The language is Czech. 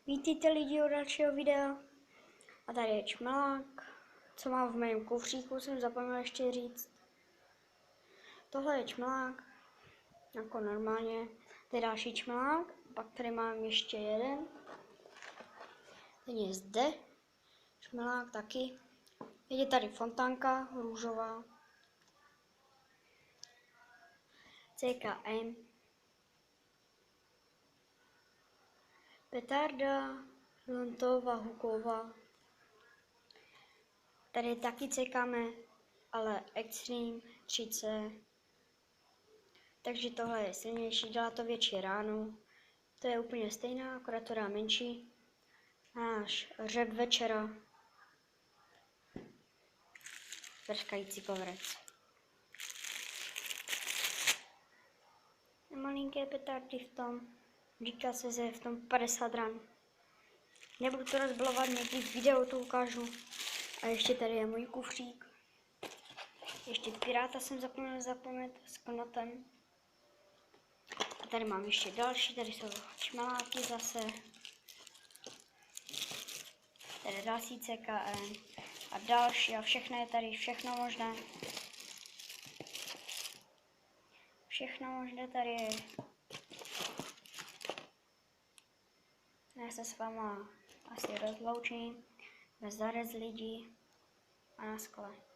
Vítejte lidi u dalšího videa. A tady je čmelák. Co mám v mém kufříku, jsem zapomněl ještě říct. Tohle je čmelák. Jako normálně. To je další čmelák. Pak tady mám ještě jeden. Ten je zde. Čmelák taky. Je tady fontánka růžová. CKM. Petarda Lontová Huková. Tady taky cekáme, ale Extreme 3C. Takže tohle je silnější, dělá to větší ránu. To je úplně stejná, akorát to dá menší. Náš řep večera. Prskající kovrec. Malinké petardy v tom. Říká se, že je v tom 50 ran. Nebudu to rozbalovat, někdy v videu to ukážu. A ještě tady je můj kufřík. Ještě piráta jsem zapomněl s knotem. A tady mám ještě další, tady jsou čmeláky zase. Tady další CKM. A další a všechno je tady, všechno možné. Všechno možné tady je. Já se s váma asi rozloučím. Bez zarez lidí a na skle.